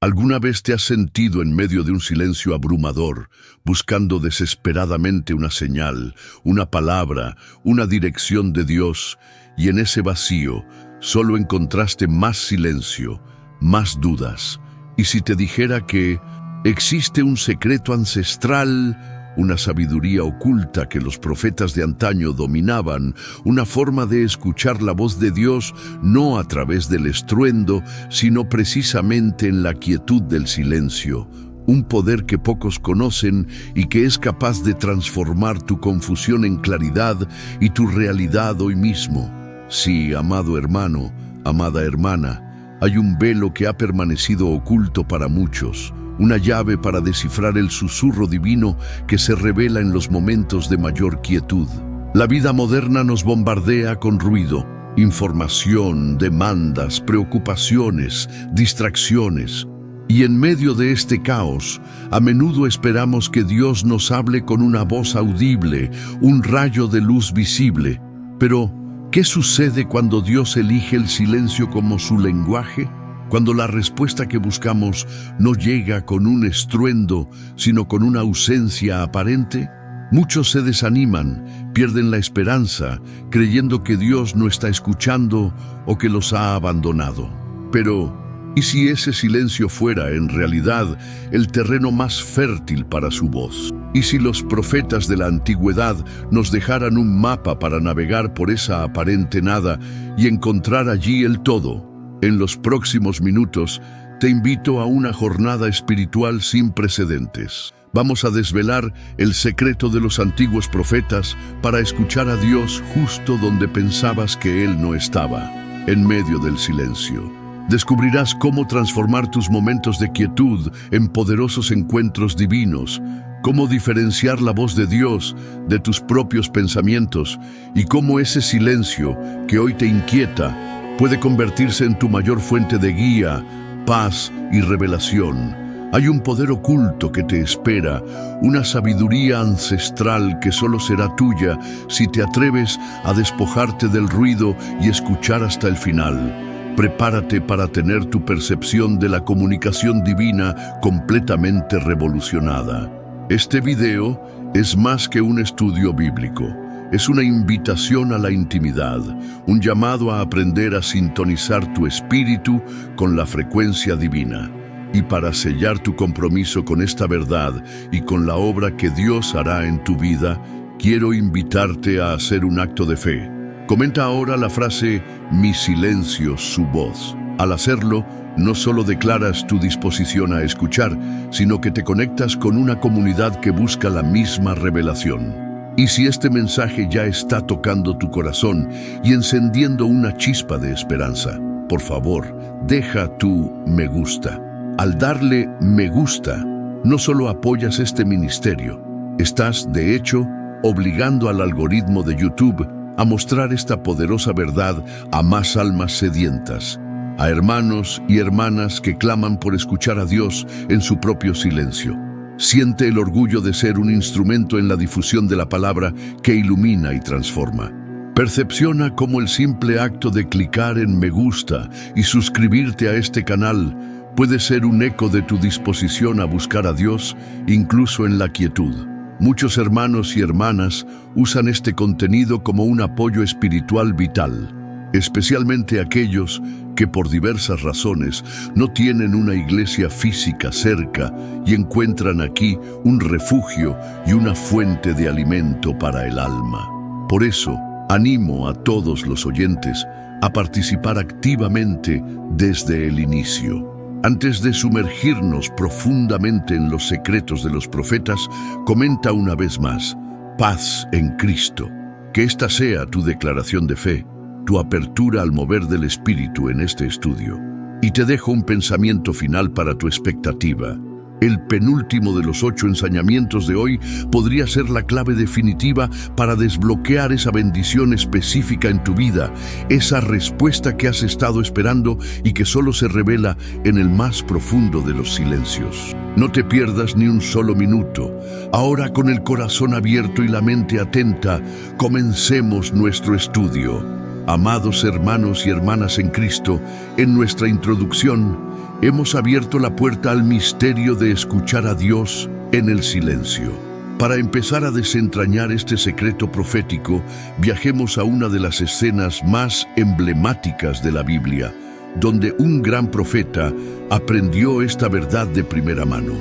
¿Alguna vez te has sentido en medio de un silencio abrumador, buscando desesperadamente una señal, una palabra, una dirección de Dios, y en ese vacío solo encontraste más silencio, más dudas? Y si te dijera que existe un secreto ancestral, una sabiduría oculta que los profetas de antaño dominaban, una forma de escuchar la voz de Dios no a través del estruendo, sino precisamente en la quietud del silencio, un poder que pocos conocen y que es capaz de transformar tu confusión en claridad y tu realidad hoy mismo? Sí, amado hermano, amada hermana, hay un velo que ha permanecido oculto para muchos, una llave para descifrar el susurro divino que se revela en los momentos de mayor quietud. La vida moderna nos bombardea con ruido, información, demandas, preocupaciones, distracciones. Y en medio de este caos, a menudo esperamos que Dios nos hable con una voz audible, un rayo de luz visible. Pero, ¿qué sucede cuando Dios elige el silencio como su lenguaje? Cuando la respuesta que buscamos no llega con un estruendo, sino con una ausencia aparente. Muchos se desaniman, pierden la esperanza, creyendo que Dios no está escuchando o que los ha abandonado. Pero, ¿y si ese silencio fuera, en realidad, el terreno más fértil para su voz? ¿Y si los profetas de la antigüedad nos dejaran un mapa para navegar por esa aparente nada y encontrar allí el todo? En los próximos minutos, te invito a una jornada espiritual sin precedentes. Vamos a desvelar el secreto de los antiguos profetas para escuchar a Dios justo donde pensabas que Él no estaba, en medio del silencio. Descubrirás cómo transformar tus momentos de quietud en poderosos encuentros divinos, cómo diferenciar la voz de Dios de tus propios pensamientos y cómo ese silencio que hoy te inquieta puede convertirse en tu mayor fuente de guía, paz y revelación. Hay un poder oculto que te espera, una sabiduría ancestral que solo será tuya si te atreves a despojarte del ruido y escuchar hasta el final. Prepárate para tener tu percepción de la comunicación divina completamente revolucionada. Este video es más que un estudio bíblico. Es una invitación a la intimidad, un llamado a aprender a sintonizar tu espíritu con la frecuencia divina. Y para sellar tu compromiso con esta verdad y con la obra que Dios hará en tu vida, quiero invitarte a hacer un acto de fe. Comenta ahora la frase, mi silencio, su voz. Al hacerlo, no solo declaras tu disposición a escuchar, sino que te conectas con una comunidad que busca la misma revelación. Y si este mensaje ya está tocando tu corazón y encendiendo una chispa de esperanza, por favor, deja tu me gusta. Al darle me gusta, no solo apoyas este ministerio, estás, de hecho, obligando al algoritmo de YouTube a mostrar esta poderosa verdad a más almas sedientas, a hermanos y hermanas que claman por escuchar a Dios en su propio silencio. Siente el orgullo de ser un instrumento en la difusión de la palabra que ilumina y transforma. Percepciona cómo el simple acto de clicar en me gusta y suscribirte a este canal puede ser un eco de tu disposición a buscar a Dios, incluso en la quietud. Muchos hermanos y hermanas usan este contenido como un apoyo espiritual vital, especialmente aquellos que por diversas razones no tienen una iglesia física cerca y encuentran aquí un refugio y una fuente de alimento para el alma. Por eso, animo a todos los oyentes a participar activamente desde el inicio. Antes de sumergirnos profundamente en los secretos de los profetas, comenta una vez más, paz en Cristo. Que esta sea tu declaración de fe, tu apertura al mover del Espíritu en este estudio. Y te dejo un pensamiento final para tu expectativa. El penúltimo de los 8 ensañamientos de hoy podría ser la clave definitiva para desbloquear esa bendición específica en tu vida, esa respuesta que has estado esperando y que solo se revela en el más profundo de los silencios. No te pierdas ni un solo minuto. Ahora, con el corazón abierto y la mente atenta, comencemos nuestro estudio. Amados hermanos y hermanas en Cristo, en nuestra introducción, hemos abierto la puerta al misterio de escuchar a Dios en el silencio. Para empezar a desentrañar este secreto profético, viajemos a una de las escenas más emblemáticas de la Biblia, donde un gran profeta aprendió esta verdad de primera mano.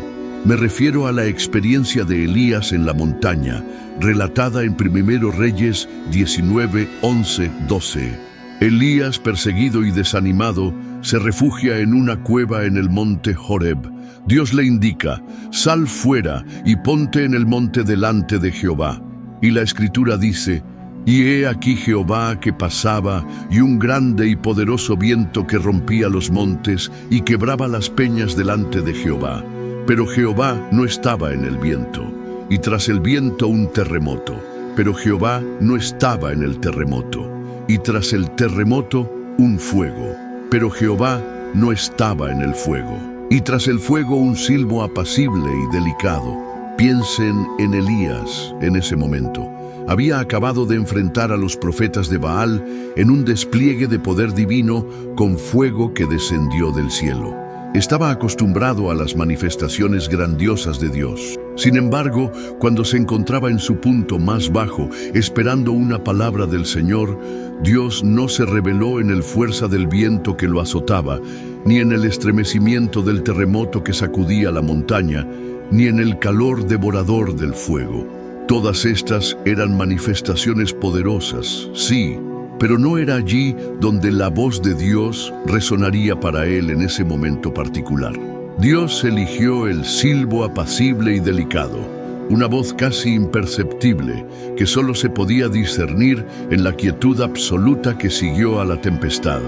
Me refiero a la experiencia de Elías en la montaña, relatada en 1 Reyes 19, 11, 12. Elías, perseguido y desanimado, se refugia en una cueva en el monte Horeb. Dios le indica: sal fuera y ponte en el monte delante de Jehová. Y la Escritura dice: y he aquí Jehová que pasaba, y un grande y poderoso viento que rompía los montes y quebraba las peñas delante de Jehová. Pero Jehová no estaba en el viento, y tras el viento un terremoto. Pero Jehová no estaba en el terremoto, y tras el terremoto un fuego. Pero Jehová no estaba en el fuego, y tras el fuego un silbo apacible y delicado. Piensen en Elías en ese momento. Había acabado de enfrentar a los profetas de Baal en un despliegue de poder divino con fuego que descendió del cielo. Estaba acostumbrado a las manifestaciones grandiosas de Dios. Sin embargo, cuando se encontraba en su punto más bajo, esperando una palabra del Señor, Dios no se reveló en el fuerza del viento que lo azotaba, ni en el estremecimiento del terremoto que sacudía la montaña, ni en el calor devorador del fuego. Todas estas eran manifestaciones poderosas, sí, pero no era allí donde la voz de Dios resonaría para él en ese momento particular. Dios eligió el silbo apacible y delicado, una voz casi imperceptible que solo se podía discernir en la quietud absoluta que siguió a la tempestad.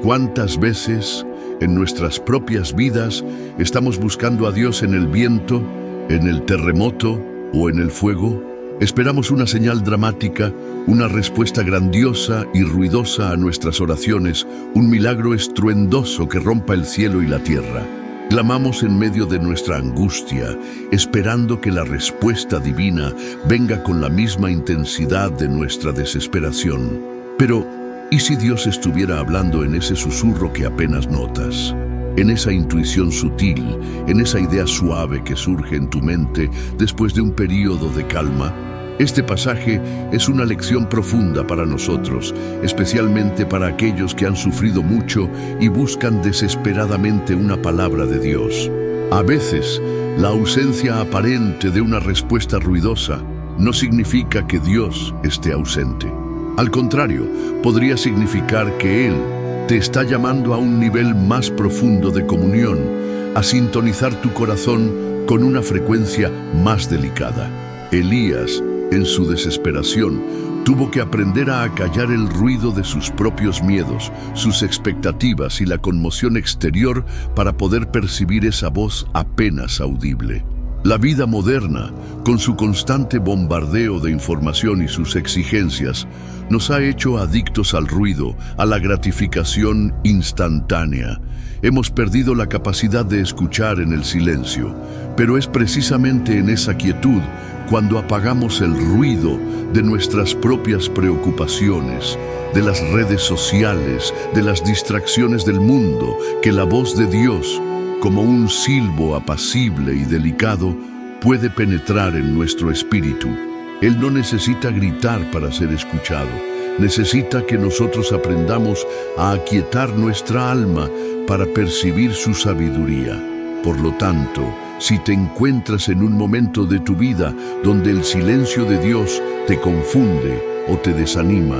¿Cuántas veces en nuestras propias vidas estamos buscando a Dios en el viento, en el terremoto o en el fuego? Esperamos una señal dramática, una respuesta grandiosa y ruidosa a nuestras oraciones, un milagro estruendoso que rompa el cielo y la tierra. Clamamos en medio de nuestra angustia, esperando que la respuesta divina venga con la misma intensidad de nuestra desesperación. Pero, ¿y si Dios estuviera hablando en ese susurro que apenas notas? En esa intuición sutil, en esa idea suave que surge en tu mente después de un período de calma? Este pasaje es una lección profunda para nosotros, especialmente para aquellos que han sufrido mucho y buscan desesperadamente una palabra de Dios. A veces, la ausencia aparente de una respuesta ruidosa no significa que Dios esté ausente. Al contrario, podría significar que Él te está llamando a un nivel más profundo de comunión, a sintonizar tu corazón con una frecuencia más delicada. Elías, en su desesperación, tuvo que aprender a acallar el ruido de sus propios miedos, sus expectativas y la conmoción exterior para poder percibir esa voz apenas audible. La vida moderna, con su constante bombardeo de información y sus exigencias, nos ha hecho adictos al ruido, a la gratificación instantánea. Hemos perdido la capacidad de escuchar en el silencio, pero es precisamente en esa quietud cuando apagamos el ruido de nuestras propias preocupaciones, de las redes sociales, de las distracciones del mundo, que la voz de Dios, como un silbo apacible y delicado, puede penetrar en nuestro espíritu. Él no necesita gritar para ser escuchado, necesita que nosotros aprendamos a aquietar nuestra alma para percibir su sabiduría. Por lo tanto, si te encuentras en un momento de tu vida donde el silencio de Dios te confunde o te desanima,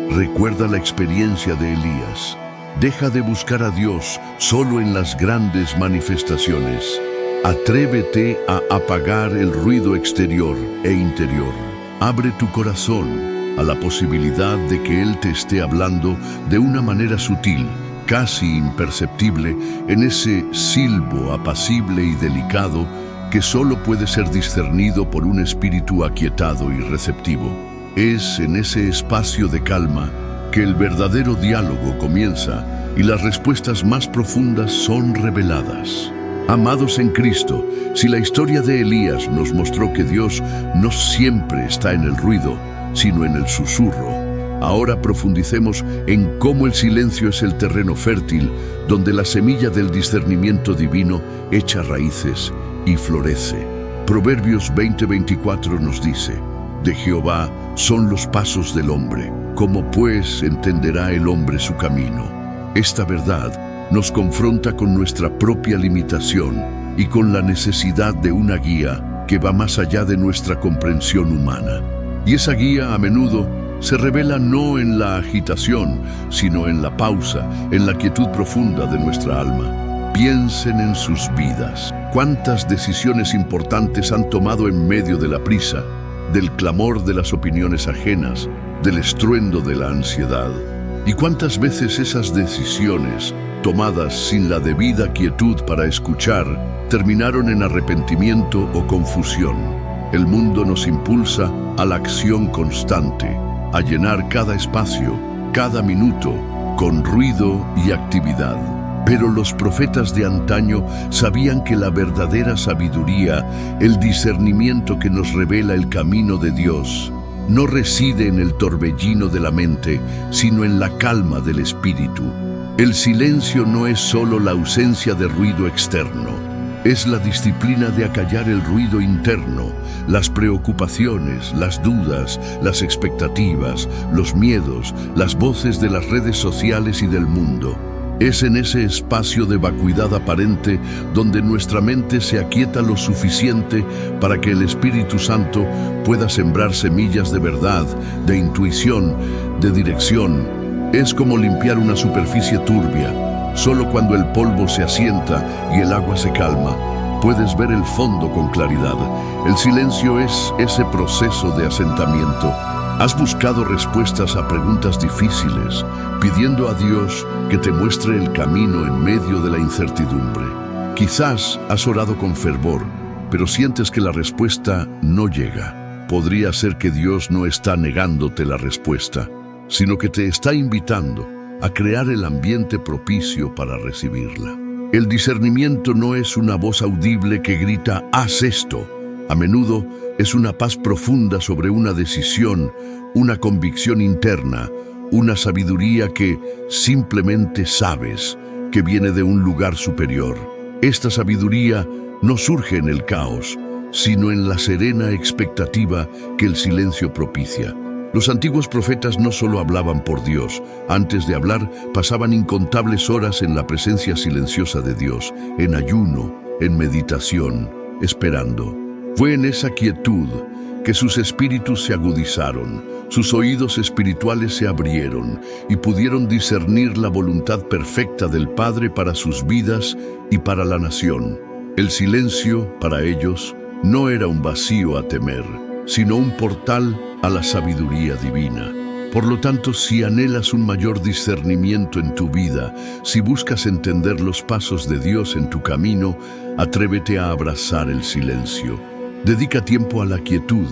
recuerda la experiencia de Elías. Deja de buscar a Dios solo en las grandes manifestaciones. Atrévete a apagar el ruido exterior e interior. Abre tu corazón a la posibilidad de que Él te esté hablando de una manera sutil, casi imperceptible, en ese silbo apacible y delicado que solo puede ser discernido por un espíritu aquietado y receptivo. Es en ese espacio de calma que el verdadero diálogo comienza y las respuestas más profundas son reveladas. Amados en Cristo, si la historia de Elías nos mostró que Dios no siempre está en el ruido, sino en el susurro, Ahora profundicemos en cómo el silencio es el terreno fértil donde la semilla del discernimiento divino echa raíces y florece. Proverbios 20:24 nos dice: de Jehová son los pasos del hombre, ¿cómo pues entenderá el hombre su camino? Esta verdad nos confronta con nuestra propia limitación y con la necesidad de una guía que va más allá de nuestra comprensión humana. Y esa guía a menudo se revela no en la agitación, sino en la pausa, en la quietud profunda de nuestra alma. Piensen en sus vidas. ¿Cuántas decisiones importantes han tomado en medio de la prisa, del clamor de las opiniones ajenas, del estruendo de la ansiedad? ¿Y cuántas veces esas decisiones, tomadas sin la debida quietud para escuchar, terminaron en arrepentimiento o confusión? El mundo nos impulsa a la acción constante, a llenar cada espacio, cada minuto, con ruido y actividad. Pero los profetas de antaño sabían que la verdadera sabiduría, el discernimiento que nos revela el camino de Dios, no reside en el torbellino de la mente, sino en la calma del espíritu. El silencio no es solo la ausencia de ruido externo, es la disciplina de acallar el ruido interno, las preocupaciones, las dudas, las expectativas, los miedos, las voces de las redes sociales y del mundo. Es en ese espacio de vacuidad aparente donde nuestra mente se aquieta lo suficiente para que el Espíritu Santo pueda sembrar semillas de verdad, de intuición, de dirección. Es como limpiar una superficie turbia. Solo cuando el polvo se asienta y el agua se calma, puedes ver el fondo con claridad. El silencio es ese proceso de asentamiento. ¿Has buscado respuestas a preguntas difíciles, pidiendo a Dios que te muestre el camino en medio de la incertidumbre? Quizás has orado con fervor, pero sientes que la respuesta no llega. Podría ser que Dios no está negándote la respuesta, sino que te está invitando a crear el ambiente propicio para recibirla. El discernimiento no es una voz audible que grita «haz esto». A menudo es una paz profunda sobre una decisión, una convicción interna, una sabiduría que simplemente sabes que viene de un lugar superior. Esta sabiduría no surge en el caos, sino en la serena expectativa que el silencio propicia. Los antiguos profetas no solo hablaban por Dios, antes de hablar pasaban incontables horas en la presencia silenciosa de Dios, en ayuno, en meditación, esperando. Fue en esa quietud que sus espíritus se agudizaron, sus oídos espirituales se abrieron y pudieron discernir la voluntad perfecta del Padre para sus vidas y para la nación. El silencio, para ellos, no era un vacío a temer, sino un portal a la sabiduría divina. Por lo tanto, si anhelas un mayor discernimiento en tu vida, si buscas entender los pasos de Dios en tu camino, atrévete a abrazar el silencio. Dedica tiempo a la quietud,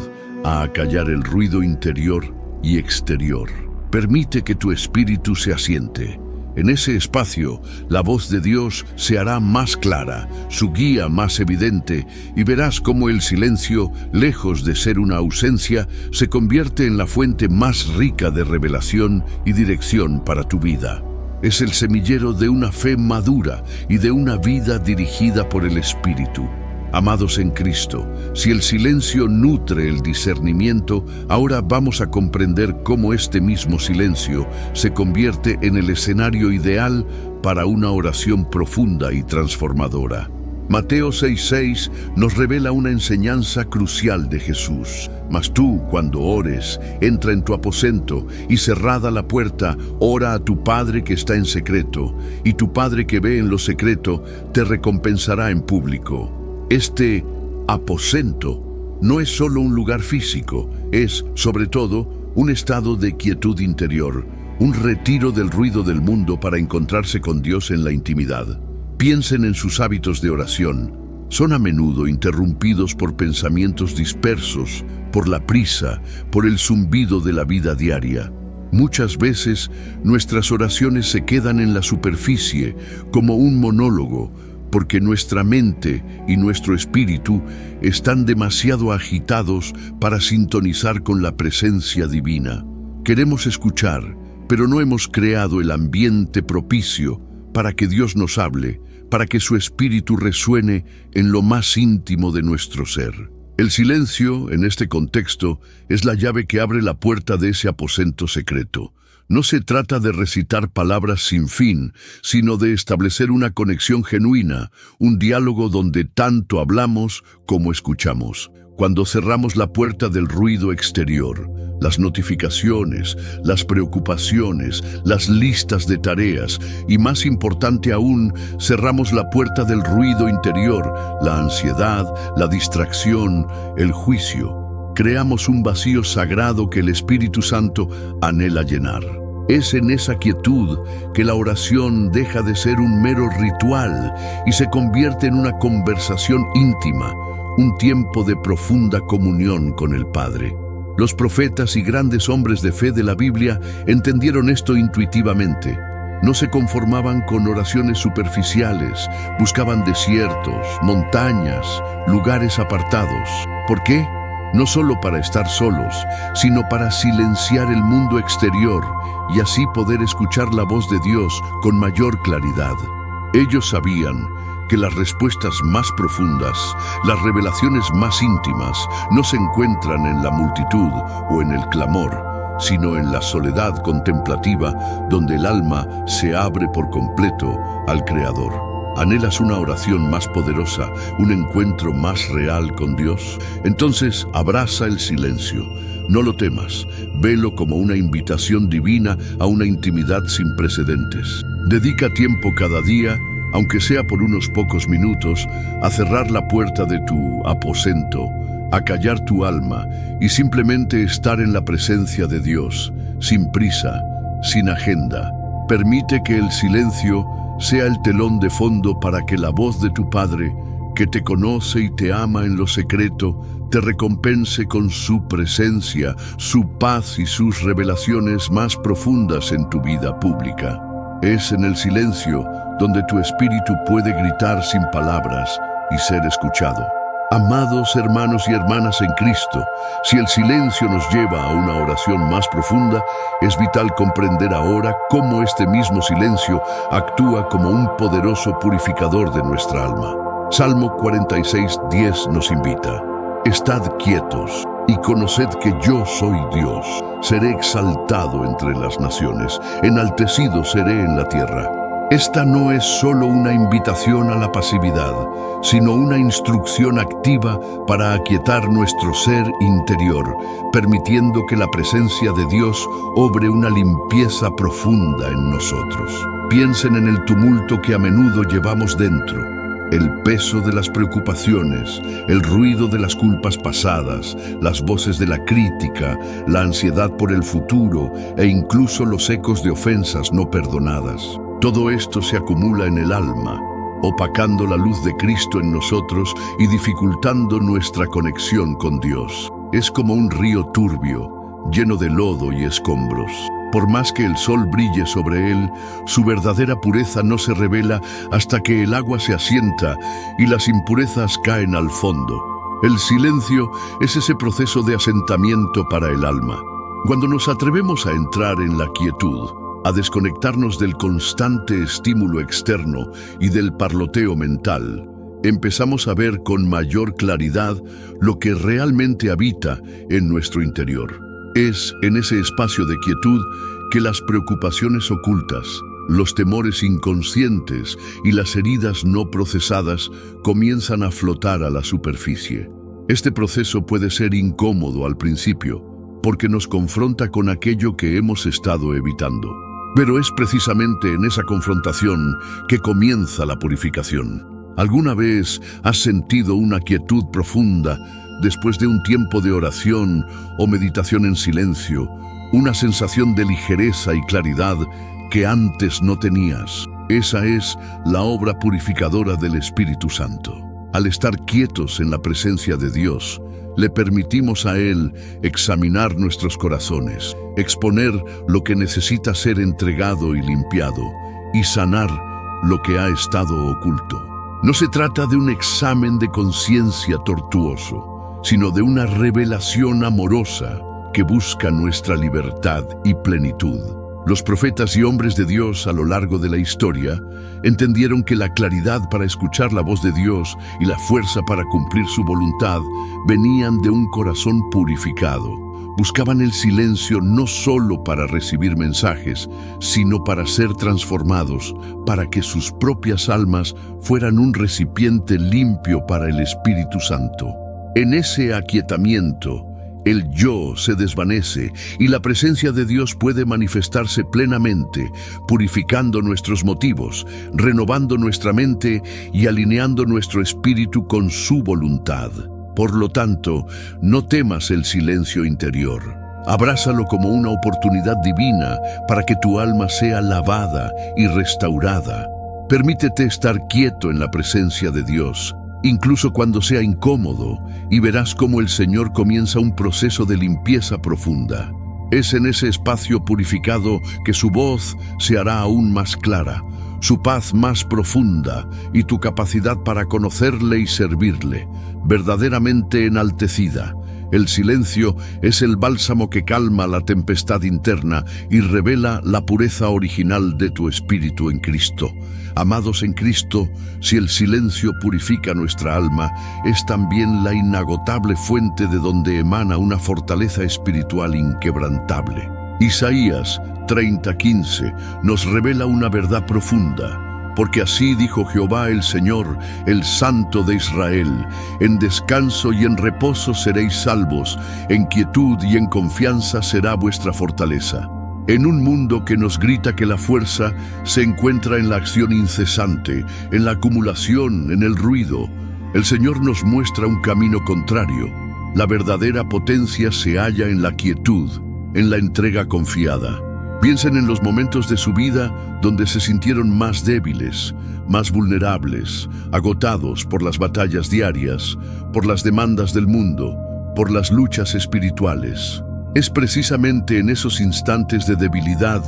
a acallar el ruido interior y exterior. Permite que tu espíritu se asiente. En ese espacio, la voz de Dios se hará más clara, su guía más evidente, y verás cómo el silencio, lejos de ser una ausencia, se convierte en la fuente más rica de revelación y dirección para tu vida. Es el semillero de una fe madura y de una vida dirigida por el Espíritu. Amados en Cristo, si el silencio nutre el discernimiento, ahora vamos a comprender cómo este mismo silencio se convierte en el escenario ideal para una oración profunda y transformadora. Mateo 6:6 nos revela una enseñanza crucial de Jesús. Mas tú, cuando ores, entra en tu aposento y cerrada la puerta, ora a tu Padre que está en secreto, y tu Padre que ve en lo secreto te recompensará en público. Este aposento no es solo un lugar físico, es, sobre todo, un estado de quietud interior, un retiro del ruido del mundo para encontrarse con Dios en la intimidad. Piensen en sus hábitos de oración. Son a menudo interrumpidos por pensamientos dispersos, por la prisa, por el zumbido de la vida diaria. Muchas veces, nuestras oraciones se quedan en la superficie, como un monólogo, porque nuestra mente y nuestro espíritu están demasiado agitados para sintonizar con la presencia divina. Queremos escuchar, pero no hemos creado el ambiente propicio para que Dios nos hable, para que su espíritu resuene en lo más íntimo de nuestro ser. El silencio, en este contexto, es la llave que abre la puerta de ese aposento secreto. No se trata de recitar palabras sin fin, sino de establecer una conexión genuina, un diálogo donde tanto hablamos como escuchamos. Cuando cerramos la puerta del ruido exterior, las notificaciones, las preocupaciones, las listas de tareas y, más importante aún, cerramos la puerta del ruido interior, la ansiedad, la distracción, el juicio, creamos un vacío sagrado que el Espíritu Santo anhela llenar. Es en esa quietud que la oración deja de ser un mero ritual y se convierte en una conversación íntima, un tiempo de profunda comunión con el Padre. Los profetas y grandes hombres de fe de la Biblia entendieron esto intuitivamente. No se conformaban con oraciones superficiales, buscaban desiertos, montañas, lugares apartados. ¿Por qué? No solo para estar solos, sino para silenciar el mundo exterior y así poder escuchar la voz de Dios con mayor claridad. Ellos sabían que las respuestas más profundas, las revelaciones más íntimas, no se encuentran en la multitud o en el clamor, sino en la soledad contemplativa donde el alma se abre por completo al Creador. ¿Anhelas una oración más poderosa, un encuentro más real con Dios? Entonces abraza el silencio. No lo temas, velo como una invitación divina a una intimidad sin precedentes. Dedica tiempo cada día, aunque sea por unos pocos minutos, a cerrar la puerta de tu aposento, a callar tu alma y simplemente estar en la presencia de Dios, sin prisa, sin agenda. Permite que el silencio sea el telón de fondo para que la voz de tu Padre, que te conoce y te ama en lo secreto, te recompense con su presencia, su paz y sus revelaciones más profundas en tu vida pública. Es en el silencio donde tu espíritu puede gritar sin palabras y ser escuchado. Amados hermanos y hermanas en Cristo, si el silencio nos lleva a una oración más profunda, es vital comprender ahora cómo este mismo silencio actúa como un poderoso purificador de nuestra alma. Salmo 46:10 nos invita: Estad quietos y conoced que yo soy Dios. Seré exaltado entre las naciones, enaltecido seré en la tierra. Esta no es solo una invitación a la pasividad, sino una instrucción activa para aquietar nuestro ser interior, permitiendo que la presencia de Dios obre una limpieza profunda en nosotros. Piensen en el tumulto que a menudo llevamos dentro. El peso de las preocupaciones, el ruido de las culpas pasadas, las voces de la crítica, la ansiedad por el futuro e incluso los ecos de ofensas no perdonadas. Todo esto se acumula en el alma, opacando la luz de Cristo en nosotros y dificultando nuestra conexión con Dios. Es como un río turbio, lleno de lodo y escombros. Por más que el sol brille sobre él, su verdadera pureza no se revela hasta que el agua se asienta y las impurezas caen al fondo. El silencio es ese proceso de asentamiento para el alma. Cuando nos atrevemos a entrar en la quietud, a desconectarnos del constante estímulo externo y del parloteo mental, empezamos a ver con mayor claridad lo que realmente habita en nuestro interior. Es en ese espacio de quietud que las preocupaciones ocultas, los temores inconscientes y las heridas no procesadas comienzan a flotar a la superficie. Este proceso puede ser incómodo al principio, porque nos confronta con aquello que hemos estado evitando. Pero es precisamente en esa confrontación que comienza la purificación. ¿Alguna vez has sentido una quietud profunda después de un tiempo de oración o meditación en silencio? Una sensación de ligereza y claridad que antes no tenías. Esa es la obra purificadora del Espíritu Santo. Al estar quietos en la presencia de Dios, le permitimos a Él examinar nuestros corazones, exponer lo que necesita ser entregado y limpiado, y sanar lo que ha estado oculto. No se trata de un examen de conciencia tortuoso, sino de una revelación amorosa, que busca nuestra libertad y plenitud. Los profetas y hombres de Dios a lo largo de la historia entendieron que la claridad para escuchar la voz de Dios y la fuerza para cumplir su voluntad venían de un corazón purificado. Buscaban el silencio no solo para recibir mensajes, sino para ser transformados, para que sus propias almas fueran un recipiente limpio para el Espíritu Santo. En ese aquietamiento, el yo se desvanece y la presencia de Dios puede manifestarse plenamente, purificando nuestros motivos, renovando nuestra mente y alineando nuestro espíritu con su voluntad. Por lo tanto, no temas el silencio interior. Abrázalo como una oportunidad divina para que tu alma sea lavada y restaurada. Permítete estar quieto en la presencia de Dios, incluso cuando sea incómodo, y verás cómo el Señor comienza un proceso de limpieza profunda. Es en ese espacio purificado que su voz se hará aún más clara, su paz más profunda y tu capacidad para conocerle y servirle, verdaderamente enaltecida. El silencio es el bálsamo que calma la tempestad interna y revela la pureza original de tu espíritu en Cristo. Amados en Cristo, si el silencio purifica nuestra alma, es también la inagotable fuente de donde emana una fortaleza espiritual inquebrantable. Isaías 30:15 nos revela una verdad profunda. Porque así dijo Jehová el Señor, el Santo de Israel: en descanso y en reposo seréis salvos, en quietud y en confianza será vuestra fortaleza. En un mundo que nos grita que la fuerza se encuentra en la acción incesante, en la acumulación, en el ruido, el Señor nos muestra un camino contrario. La verdadera potencia se halla en la quietud, en la entrega confiada. Piensen en los momentos de su vida donde se sintieron más débiles, más vulnerables, agotados por las batallas diarias, por las demandas del mundo, por las luchas espirituales. Es precisamente en esos instantes de debilidad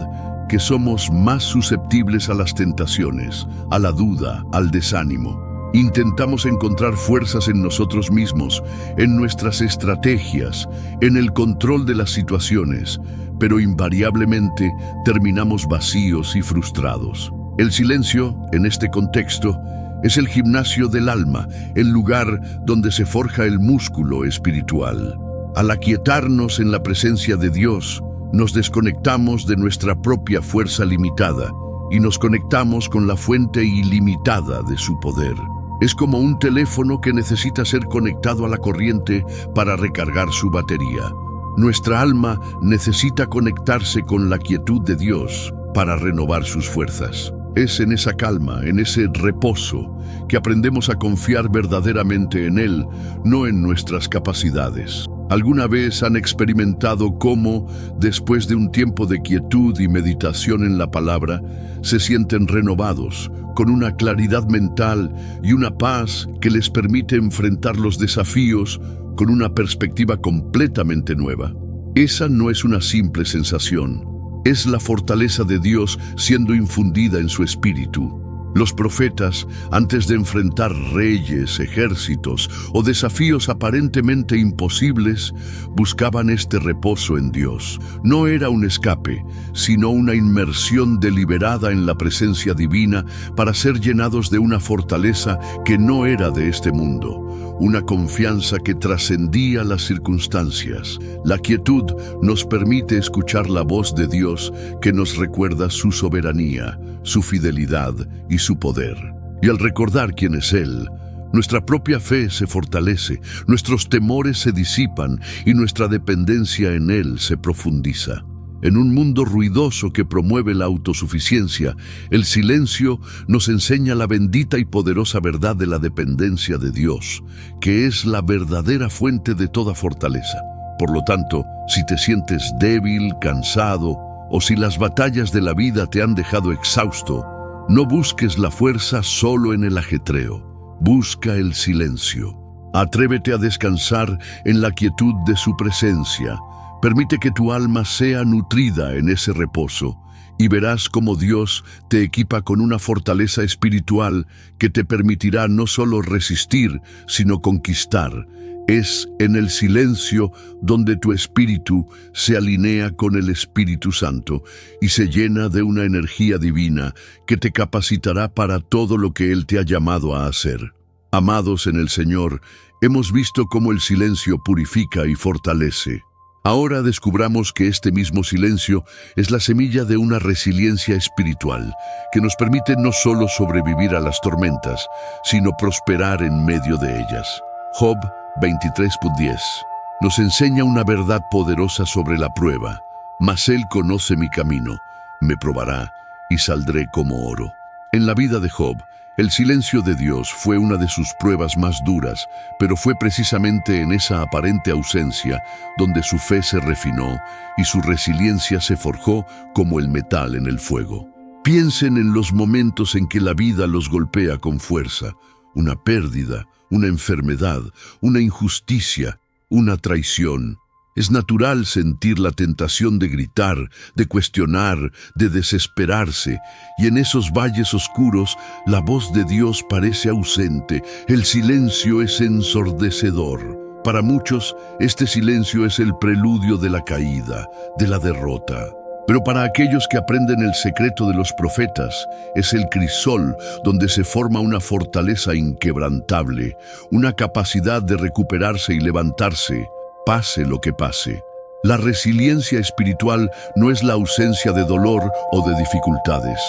que somos más susceptibles a las tentaciones, a la duda, al desánimo. Intentamos encontrar fuerzas en nosotros mismos, en nuestras estrategias, en el control de las situaciones, pero invariablemente terminamos vacíos y frustrados. El silencio, en este contexto, es el gimnasio del alma, el lugar donde se forja el músculo espiritual. Al aquietarnos en la presencia de Dios, nos desconectamos de nuestra propia fuerza limitada y nos conectamos con la fuente ilimitada de su poder. Es como un teléfono que necesita ser conectado a la corriente para recargar su batería. Nuestra alma necesita conectarse con la quietud de Dios para renovar sus fuerzas. Es en esa calma, en ese reposo, que aprendemos a confiar verdaderamente en Él, no en nuestras capacidades. ¿Alguna vez han experimentado cómo, después de un tiempo de quietud y meditación en la palabra, se sienten renovados, con una claridad mental y una paz que les permite enfrentar los desafíos con una perspectiva completamente nueva? Esa no es una simple sensación, es la fortaleza de Dios siendo infundida en su espíritu. Los profetas, antes de enfrentar reyes, ejércitos o desafíos aparentemente imposibles, buscaban este reposo en Dios. No era un escape, sino una inmersión deliberada en la presencia divina para ser llenados de una fortaleza que no era de este mundo, una confianza que trascendía las circunstancias. La quietud nos permite escuchar la voz de Dios que nos recuerda su soberanía, su fidelidad y su poder. Y al recordar quién es Él, nuestra propia fe se fortalece, nuestros temores se disipan y nuestra dependencia en Él se profundiza. En un mundo ruidoso que promueve la autosuficiencia, el silencio nos enseña la bendita y poderosa verdad de la dependencia de Dios, que es la verdadera fuente de toda fortaleza. Por lo tanto, si te sientes débil, cansado, o si las batallas de la vida te han dejado exhausto, no busques la fuerza solo en el ajetreo. Busca el silencio. Atrévete a descansar en la quietud de su presencia. Permite que tu alma sea nutrida en ese reposo y verás cómo Dios te equipa con una fortaleza espiritual que te permitirá no solo resistir, sino conquistar. Es en el silencio donde tu espíritu se alinea con el Espíritu Santo y se llena de una energía divina que te capacitará para todo lo que Él te ha llamado a hacer. Amados en el Señor, hemos visto cómo el silencio purifica y fortalece. Ahora descubramos que este mismo silencio es la semilla de una resiliencia espiritual que nos permite no solo sobrevivir a las tormentas, sino prosperar en medio de ellas. Job 23:10 nos enseña una verdad poderosa sobre la prueba. Mas Él conoce mi camino, me probará y saldré como oro. En la vida de Job, el silencio de Dios fue una de sus pruebas más duras, pero fue precisamente en esa aparente ausencia donde su fe se refinó y su resiliencia se forjó como el metal en el fuego. Piensen en los momentos en que la vida los golpea con fuerza, una pérdida, una enfermedad, una injusticia, una traición. Es natural sentir la tentación de gritar, de cuestionar, de desesperarse, y en esos valles oscuros la voz de Dios parece ausente, el silencio es ensordecedor. Para muchos, este silencio es el preludio de la caída, de la derrota. Pero para aquellos que aprenden el secreto de los profetas, es el crisol donde se forma una fortaleza inquebrantable, una capacidad de recuperarse y levantarse, pase lo que pase. La resiliencia espiritual no es la ausencia de dolor o de dificultades.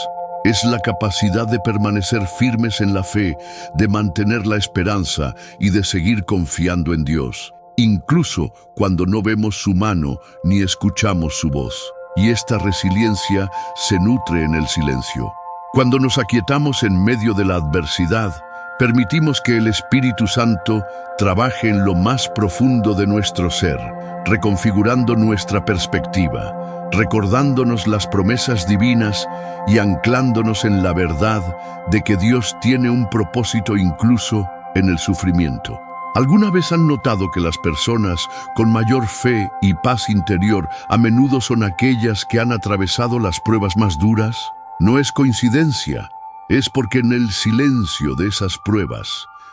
Es la capacidad de permanecer firmes en la fe, de mantener la esperanza y de seguir confiando en Dios, incluso cuando no vemos su mano ni escuchamos su voz. Y esta resiliencia se nutre en el silencio. Cuando nos aquietamos en medio de la adversidad, permitimos que el Espíritu Santo trabaje en lo más profundo de nuestro ser, reconfigurando nuestra perspectiva, recordándonos las promesas divinas y anclándonos en la verdad de que Dios tiene un propósito incluso en el sufrimiento. ¿Alguna vez han notado que las personas con mayor fe y paz interior a menudo son aquellas que han atravesado las pruebas más duras? No es coincidencia, es porque en el silencio de esas pruebas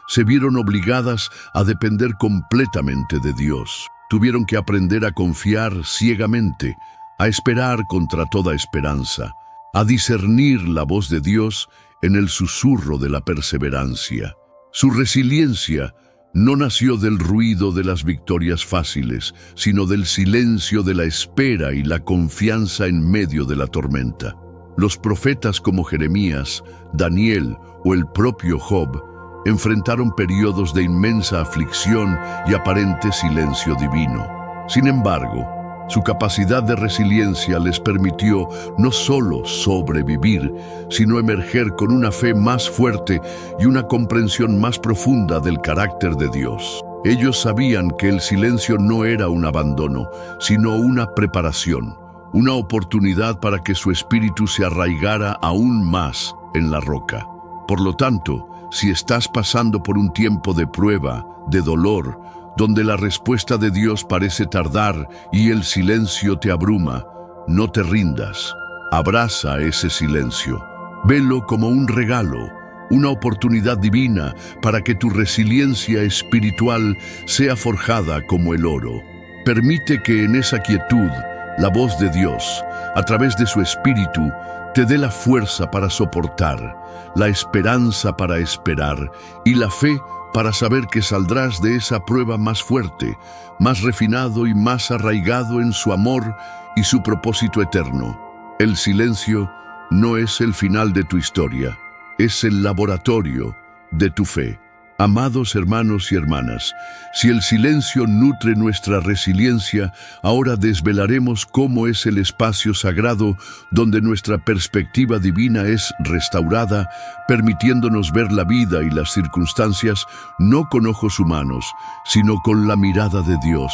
se vieron obligadas a depender completamente de Dios. Tuvieron que aprender a confiar ciegamente, a esperar contra toda esperanza, a discernir la voz de Dios en el susurro de la perseverancia. Su resiliencia no nació del ruido de las victorias fáciles, sino del silencio de la espera y la confianza en medio de la tormenta. Los profetas como Jeremías, Daniel o el propio Job enfrentaron periodos de inmensa aflicción y aparente silencio divino. Sin embargo, su capacidad de resiliencia les permitió no solo sobrevivir, sino emerger con una fe más fuerte y una comprensión más profunda del carácter de Dios. Ellos sabían que el silencio no era un abandono, sino una preparación, una oportunidad para que su espíritu se arraigara aún más en la roca. Por lo tanto, si estás pasando por un tiempo de prueba, de dolor, donde la respuesta de Dios parece tardar y el silencio te abruma, no te rindas. Abraza ese silencio. Velo como un regalo, una oportunidad divina para que tu resiliencia espiritual sea forjada como el oro. Permite que en esa quietud, la voz de Dios, a través de su Espíritu, te dé la fuerza para soportar, la esperanza para esperar y la fe para saber que saldrás de esa prueba más fuerte, más refinado y más arraigado en su amor y su propósito eterno. El silencio no es el final de tu historia, es el laboratorio de tu fe. Amados hermanos y hermanas, si el silencio nutre nuestra resiliencia, ahora desvelaremos cómo es el espacio sagrado donde nuestra perspectiva divina es restaurada, permitiéndonos ver la vida y las circunstancias no con ojos humanos, sino con la mirada de Dios.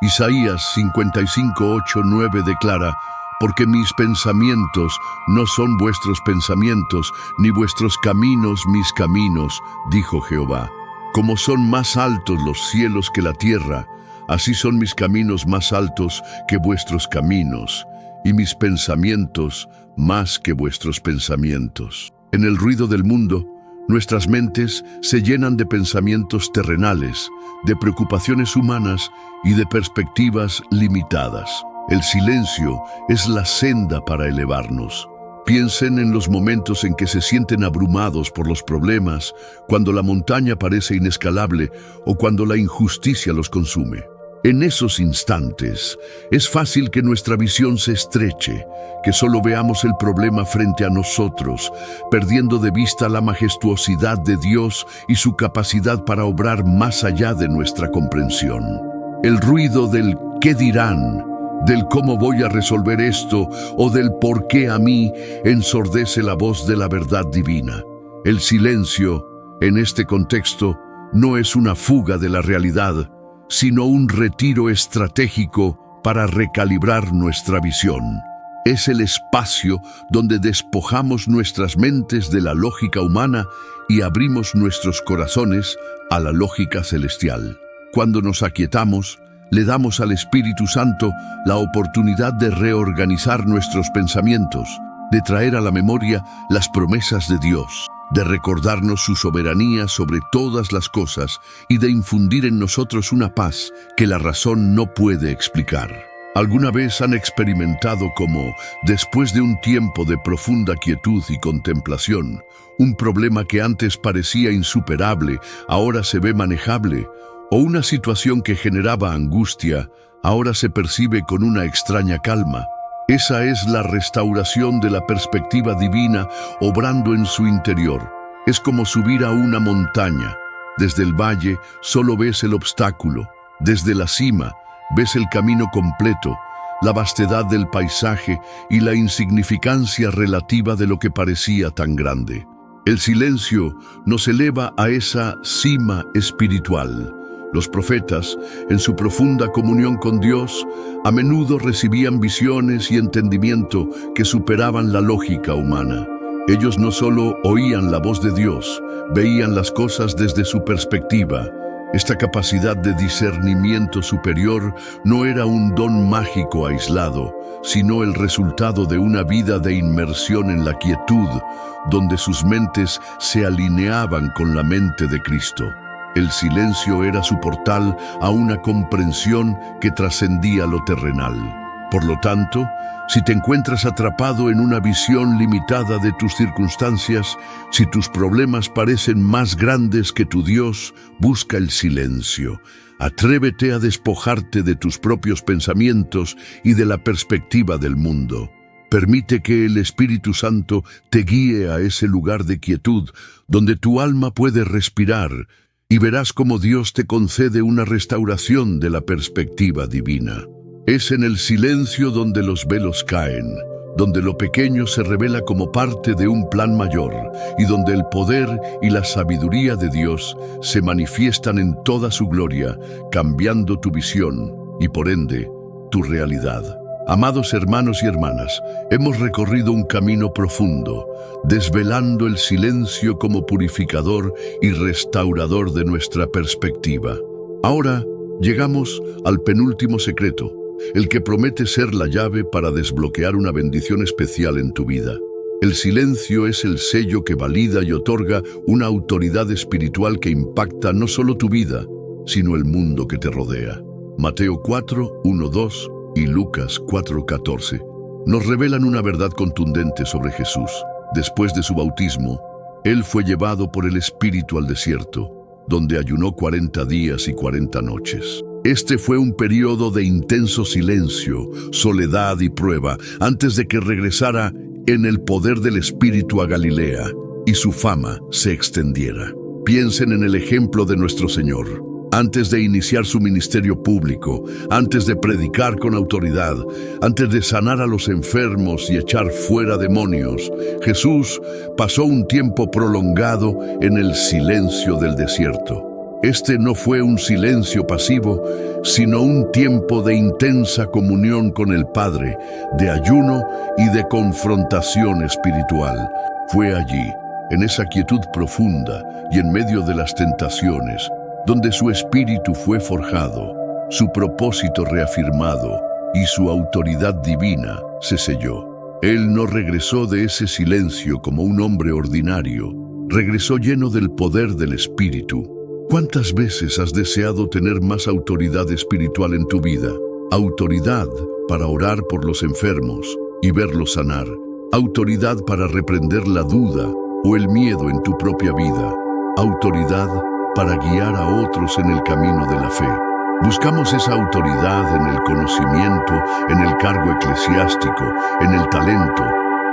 Isaías 55:8-9 declara: porque mis pensamientos no son vuestros pensamientos, ni vuestros caminos mis caminos, dijo Jehová. Como son más altos los cielos que la tierra, así son mis caminos más altos que vuestros caminos, y mis pensamientos más que vuestros pensamientos. En el ruido del mundo, Nuestras mentes se llenan de pensamientos terrenales, de preocupaciones humanas y de perspectivas limitadas. El silencio es la senda para elevarnos. Piensen en los momentos en que se sienten abrumados por los problemas, cuando la montaña parece inescalable o cuando la injusticia los consume. En esos instantes, es fácil que nuestra visión se estreche, que solo veamos el problema frente a nosotros, perdiendo de vista la majestuosidad de Dios y su capacidad para obrar más allá de nuestra comprensión. El ruido del ¿qué dirán?, del cómo voy a resolver esto o del por qué a mí, ensordece la voz de la verdad divina. El silencio, en este contexto, no es una fuga de la realidad, sino un retiro estratégico para recalibrar nuestra visión. Es el espacio donde despojamos nuestras mentes de la lógica humana y abrimos nuestros corazones a la lógica celestial. Cuando nos aquietamos, le damos al Espíritu Santo la oportunidad de reorganizar nuestros pensamientos, de traer a la memoria las promesas de Dios, de recordarnos su soberanía sobre todas las cosas y de infundir en nosotros una paz que la razón no puede explicar. ¿Alguna vez han experimentado cómo, después de un tiempo de profunda quietud y contemplación, un problema que antes parecía insuperable ahora se ve manejable, o una situación que generaba angustia ahora se percibe con una extraña calma? Esa es la restauración de la perspectiva divina obrando en su interior. Es como subir a una montaña. Desde el valle solo ves el obstáculo. Desde la cima ves el camino completo, la vastedad del paisaje y la insignificancia relativa de lo que parecía tan grande. El silencio nos eleva a esa cima espiritual. Los profetas, en su profunda comunión con Dios, a menudo recibían visiones y entendimiento que superaban la lógica humana. Ellos no solo oían la voz de Dios, veían las cosas desde su perspectiva. Esta capacidad de discernimiento superior no era un don mágico aislado, sino el resultado de una vida de inmersión en la quietud, donde sus mentes se alineaban con la mente de Cristo. El silencio era su portal a una comprensión que trascendía lo terrenal. Por lo tanto, si te encuentras atrapado en una visión limitada de tus circunstancias, si tus problemas parecen más grandes que tu Dios, busca el silencio. Atrévete a despojarte de tus propios pensamientos y de la perspectiva del mundo. Permite que el Espíritu Santo te guíe a ese lugar de quietud, donde tu alma puede respirar, y verás cómo Dios te concede una restauración de la perspectiva divina. Es en el silencio donde los velos caen, donde lo pequeño se revela como parte de un plan mayor y donde el poder y la sabiduría de Dios se manifiestan en toda su gloria, cambiando tu visión y por ende, tu realidad. Amados hermanos y hermanas, hemos recorrido un camino profundo, desvelando el silencio como purificador y restaurador de nuestra perspectiva. Ahora llegamos al penúltimo secreto, el que promete ser la llave para desbloquear una bendición especial en tu vida. El silencio es el sello que valida y otorga una autoridad espiritual que impacta no solo tu vida, sino el mundo que te rodea. Mateo 4, 1, 2 y Lucas 4:14 nos revelan una verdad contundente sobre Jesús. Después de su bautismo, Él fue llevado por el Espíritu al desierto, donde ayunó 40 días y 40 noches. Este fue un periodo de intenso silencio, soledad y prueba, antes de que regresara en el poder del Espíritu a Galilea y su fama se extendiera. Piensen en el ejemplo de nuestro Señor. Antes de iniciar su ministerio público, antes de predicar con autoridad, antes de sanar a los enfermos y echar fuera demonios, Jesús pasó un tiempo prolongado en el silencio del desierto. Este no fue un silencio pasivo, sino un tiempo de intensa comunión con el Padre, de ayuno y de confrontación espiritual. Fue allí, en esa quietud profunda y en medio de las tentaciones, donde su espíritu fue forjado, su propósito reafirmado y su autoridad divina se selló. Él no regresó de ese silencio como un hombre ordinario. regresó lleno del poder del Espíritu. ¿Cuántas veces has deseado tener más autoridad espiritual en tu vida? Autoridad para orar por los enfermos y verlos sanar. Autoridad para reprender la duda o el miedo en tu propia vida. Autoridad para guiar a otros en el camino de la fe. Buscamos esa autoridad en el conocimiento, en el cargo eclesiástico, en el talento.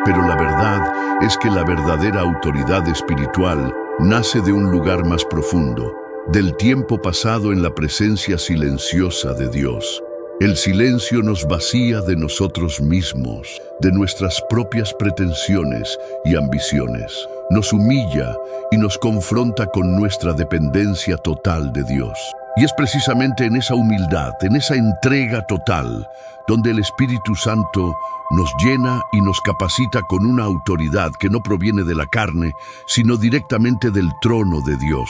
Pero la verdad es que la verdadera autoridad espiritual nace de un lugar más profundo, del tiempo pasado en la presencia silenciosa de Dios. El silencio nos vacía de nosotros mismos, de nuestras propias pretensiones y ambiciones. Nos humilla y nos confronta con nuestra dependencia total de Dios. Y es precisamente en esa humildad, en esa entrega total, donde el Espíritu Santo nos llena y nos capacita con una autoridad que no proviene de la carne, sino directamente del trono de Dios.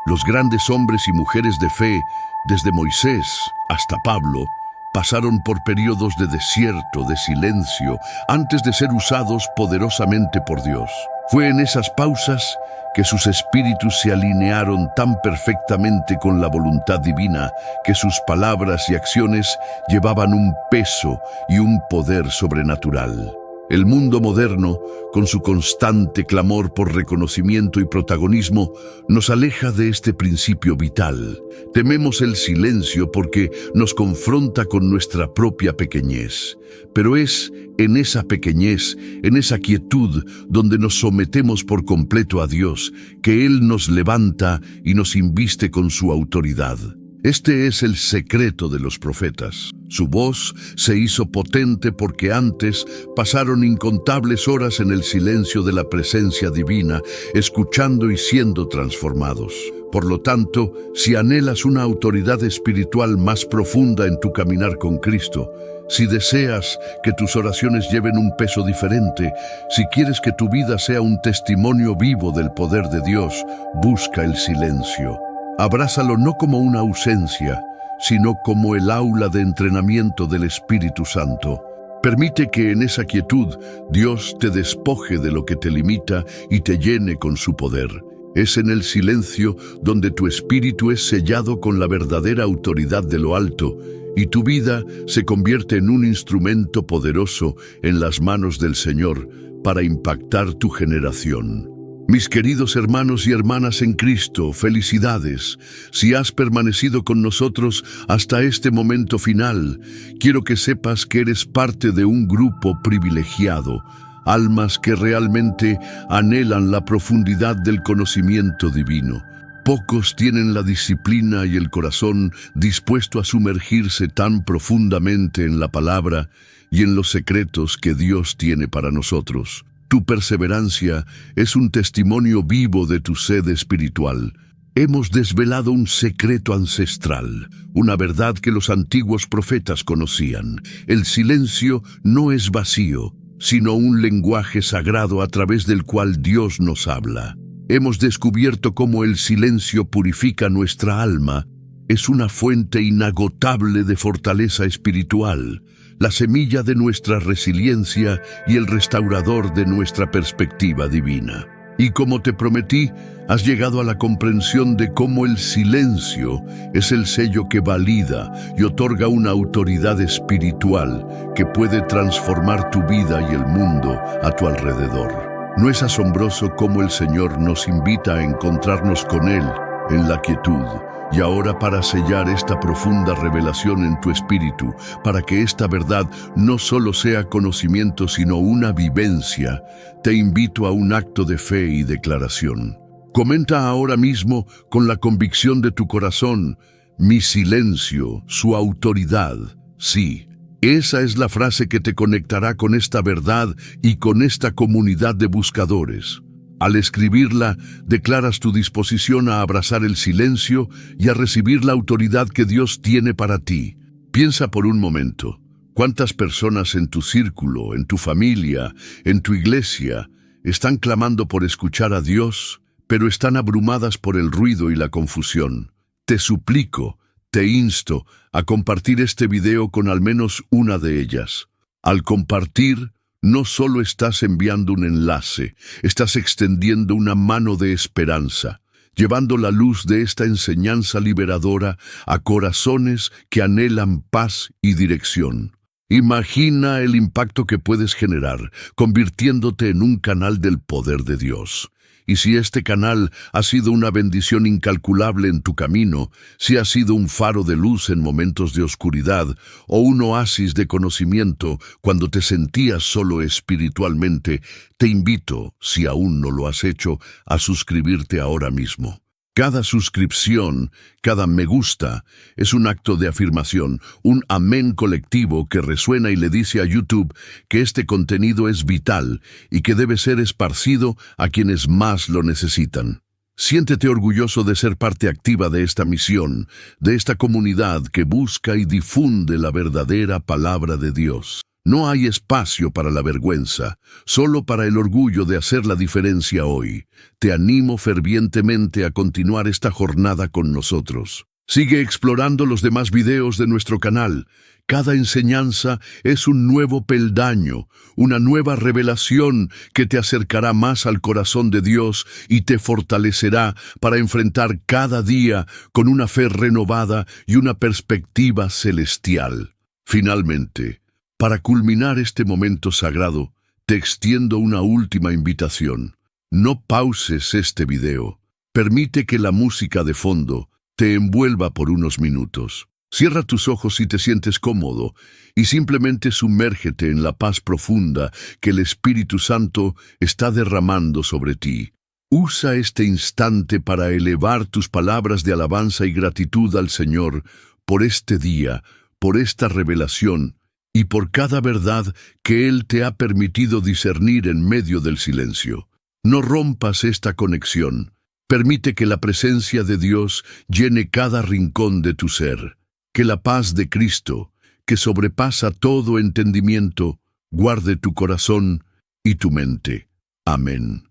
Los grandes hombres y mujeres de fe, desde Moisés hasta Pablo, pasaron por periodos de desierto, de silencio, antes de ser usados poderosamente por Dios. Fue en esas pausas que sus espíritus se alinearon tan perfectamente con la voluntad divina que sus palabras y acciones llevaban un peso y un poder sobrenatural. El mundo moderno, con su constante clamor por reconocimiento y protagonismo, nos aleja de este principio vital. Tememos el silencio porque nos confronta con nuestra propia pequeñez. Pero es en esa pequeñez, en esa quietud, donde nos sometemos por completo a Dios, que Él nos levanta y nos inviste con su autoridad. Este es el secreto de los profetas. Su voz se hizo potente porque antes pasaron incontables horas en el silencio de la presencia divina, escuchando y siendo transformados. Por lo tanto, si anhelas una autoridad espiritual más profunda en tu caminar con Cristo, si deseas que tus oraciones lleven un peso diferente, si quieres que tu vida sea un testimonio vivo del poder de Dios, busca el silencio. Abrázalo no como una ausencia, sino como el aula de entrenamiento del Espíritu Santo. Permite que en esa quietud Dios te despoje de lo que te limita y te llene con su poder. Es en el silencio donde tu espíritu es sellado con la verdadera autoridad de lo alto y tu vida se convierte en un instrumento poderoso en las manos del Señor para impactar tu generación. Mis queridos hermanos y hermanas en Cristo, felicidades. Si has permanecido con nosotros hasta este momento final, quiero que sepas que eres parte de un grupo privilegiado, almas que realmente anhelan la profundidad del conocimiento divino. Pocos tienen la disciplina y el corazón dispuesto a sumergirse tan profundamente en la palabra y en los secretos que Dios tiene para nosotros. Tu perseverancia es un testimonio vivo de tu sed espiritual. Hemos desvelado un secreto ancestral, una verdad que los antiguos profetas conocían. El silencio no es vacío, sino un lenguaje sagrado a través del cual Dios nos habla. Hemos descubierto cómo el silencio purifica nuestra alma. Es una fuente inagotable de fortaleza espiritual, la semilla de nuestra resiliencia y el restaurador de nuestra perspectiva divina. Y como te prometí, has llegado a la comprensión de cómo el silencio es el sello que valida y otorga una autoridad espiritual que puede transformar tu vida y el mundo a tu alrededor. ¿No es asombroso cómo el Señor nos invita a encontrarnos con Él en la quietud? Y ahora, para sellar esta profunda revelación en tu espíritu, para que esta verdad no solo sea conocimiento sino una vivencia, te invito a un acto de fe y declaración. Comenta ahora mismo con la convicción de tu corazón: mi silencio, su autoridad. Sí, esa es la frase que te conectará con esta verdad y con esta comunidad de buscadores. Al escribirla, declaras tu disposición a abrazar el silencio y a recibir la autoridad que Dios tiene para ti. Piensa por un momento, ¿cuántas personas en tu círculo, en tu familia, en tu iglesia, están clamando por escuchar a Dios, pero están abrumadas por el ruido y la confusión? Te suplico, te insto a compartir este video con al menos una de ellas. Al compartir, No solo estás enviando un enlace, estás extendiendo una mano de esperanza, llevando la luz de esta enseñanza liberadora a corazones que anhelan paz y dirección. Imagina el impacto que puedes generar, convirtiéndote en un canal del poder de Dios. Y si este canal ha sido una bendición incalculable en tu camino, si ha sido un faro de luz en momentos de oscuridad o un oasis de conocimiento cuando te sentías solo espiritualmente, te invito, si aún no lo has hecho, a suscribirte ahora mismo. Cada suscripción, cada me gusta, es un acto de afirmación, un amén colectivo que resuena y le dice a YouTube que este contenido es vital y que debe ser esparcido a quienes más lo necesitan. Siéntete orgulloso de ser parte activa de esta misión, de esta comunidad que busca y difunde la verdadera palabra de Dios. No hay espacio para la vergüenza, solo para el orgullo de hacer la diferencia hoy. Te animo fervientemente a continuar esta jornada con nosotros. Sigue explorando los demás videos de nuestro canal. Cada enseñanza es un nuevo peldaño, una nueva revelación que te acercará más al corazón de Dios y te fortalecerá para enfrentar cada día con una fe renovada y una perspectiva celestial. Finalmente, para culminar este momento sagrado, te extiendo una última invitación. No pauses este video. Permite que la música de fondo te envuelva por unos minutos. Cierra tus ojos si te sientes cómodo y simplemente sumérgete en la paz profunda que el Espíritu Santo está derramando sobre ti. Usa este instante para elevar tus palabras de alabanza y gratitud al Señor por este día, por esta revelación, y por cada verdad que Él te ha permitido discernir en medio del silencio. No rompas esta conexión. Permite que la presencia de Dios llene cada rincón de tu ser. Que la paz de Cristo, que sobrepasa todo entendimiento, guarde tu corazón y tu mente. Amén.